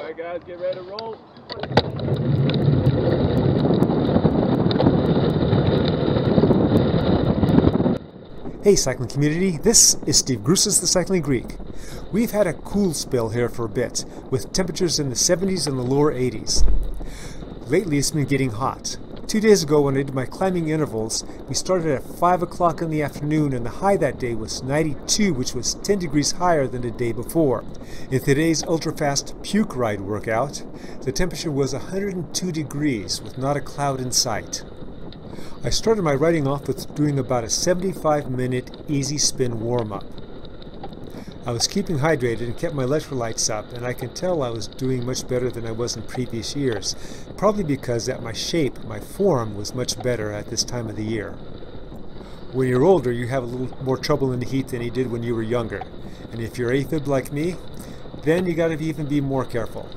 Alright guys, get ready to roll. Hey cycling community, this is Steve Grusis, the Cycling Greek. We've had a cool spell here for a bit, with temperatures in the 70s and the lower 80s. Lately it's been getting hot. 2 days ago when I did my climbing intervals, we started at 5 o'clock in the afternoon and the high that day was 92, which was 10 degrees higher than the day before. In today's ultra-fast puke ride workout, the temperature was 102 degrees with not a cloud in sight. I started my riding off with doing about a 75-minute easy spin warm-up. I was keeping hydrated and kept my electrolytes up, and I can tell I was doing much better than I was in previous years, probably because that my shape, my form, was much better at this time of the year. When you're older, you have a little more trouble in the heat than you did when you were younger, and if you're Afib like me, then you gotta even be more careful.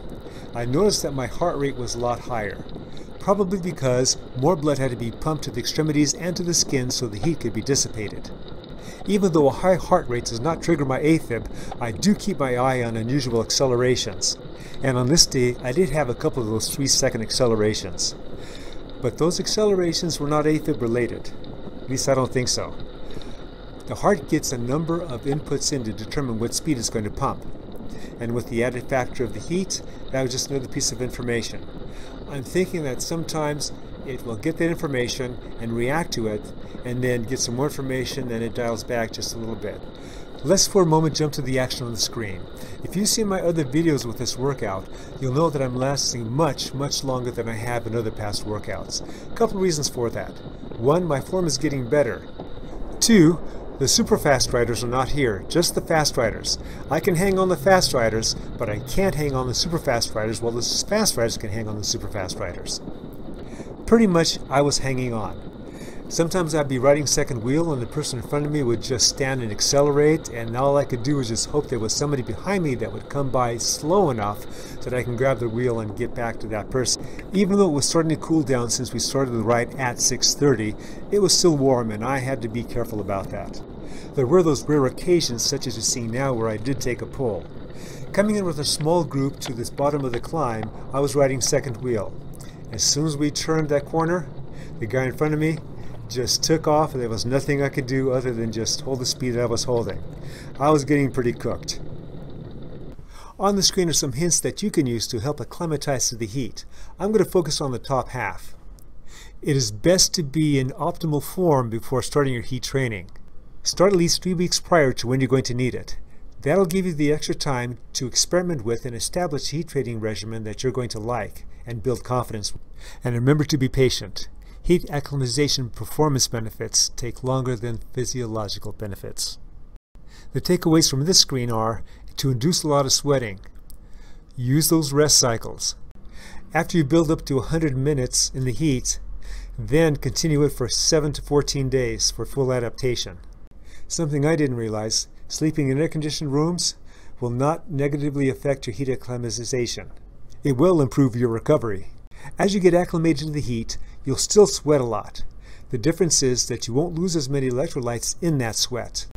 I noticed that my heart rate was a lot higher, probably because more blood had to be pumped to the extremities and to the skin so the heat could be dissipated. Even though a high heart rate does not trigger my Afib, I do keep my eye on unusual accelerations. And on this day, I did have a couple of those 3-second accelerations. But those accelerations were not Afib related. At least I don't think so. The heart gets a number of inputs in to determine what speed it's going to pump. And with the added factor of the heat, that was just another piece of information. I'm thinking that sometimes it will get that information and react to it, and then get some more information and it dials back just a little bit. Let's for a moment jump to the action on the screen. If you've seen my other videos with this workout, you'll know that I'm lasting much longer than I have in other past workouts. A couple of reasons for that. One, my form is getting better. Two, the super fast riders are not here, just the fast riders. I can hang on the fast riders, but I can't hang on the super fast riders, while the fast riders can hang on the super fast riders. Pretty much I was hanging on. Sometimes I'd be riding second wheel and the person in front of me would just stand and accelerate, and all I could do was just hope there was somebody behind me that would come by slow enough that I can grab the wheel and get back to that person. Even though it was starting to cool down since we started the ride at 6:30, it was still warm and I had to be careful about that. There were those rare occasions, such as you see now, where I did take a pull. Coming in with a small group to this bottom of the climb, I was riding second wheel. As soon as we turned that corner, the guy in front of me just took off, and there was nothing I could do other than just hold the speed that I was holding. I was getting pretty cooked. On the screen are some hints that you can use to help acclimatize to the heat. I'm going to focus on the top half. It is best to be in optimal form before starting your heat training. Start at least 3 weeks prior to when you're going to need it. That'll give you the extra time to experiment with and establish a heat training regimen that you're going to like and build confidence with. And remember to be patient. Heat acclimatization performance benefits take longer than physiological benefits. The takeaways from this screen are to induce a lot of sweating. Use those rest cycles. After you build up to 100 minutes in the heat, then continue it for 7 to 14 days for full adaptation. Something I didn't realize, sleeping in air-conditioned rooms will not negatively affect your heat acclimatization. It will improve your recovery. As you get acclimated to the heat, you'll still sweat a lot. The difference is that you won't lose as many electrolytes in that sweat.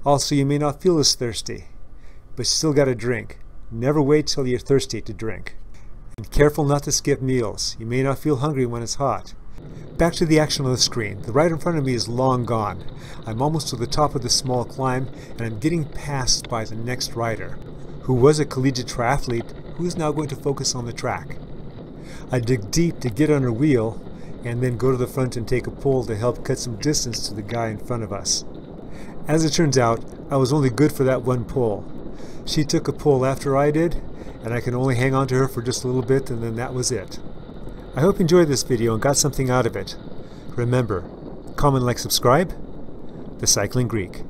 Also, you may not feel as thirsty, but you still got to drink. Never wait till you're thirsty to drink. And careful not to skip meals. You may not feel hungry when it's hot. Back to the action on the screen. The rider in front of me is long gone. I'm almost to the top of this small climb, and I'm getting passed by the next rider, who was a collegiate triathlete who is now going to focus on the track. I dig deep to get on her wheel and then go to the front and take a pull to help cut some distance to the guy in front of us. As it turns out, I was only good for that one pull. She took a pull after I did, and I can only hang on to her for just a little bit, and then that was it. I hope you enjoyed this video and got something out of it. Remember, comment, like, subscribe. The Cycling Greek.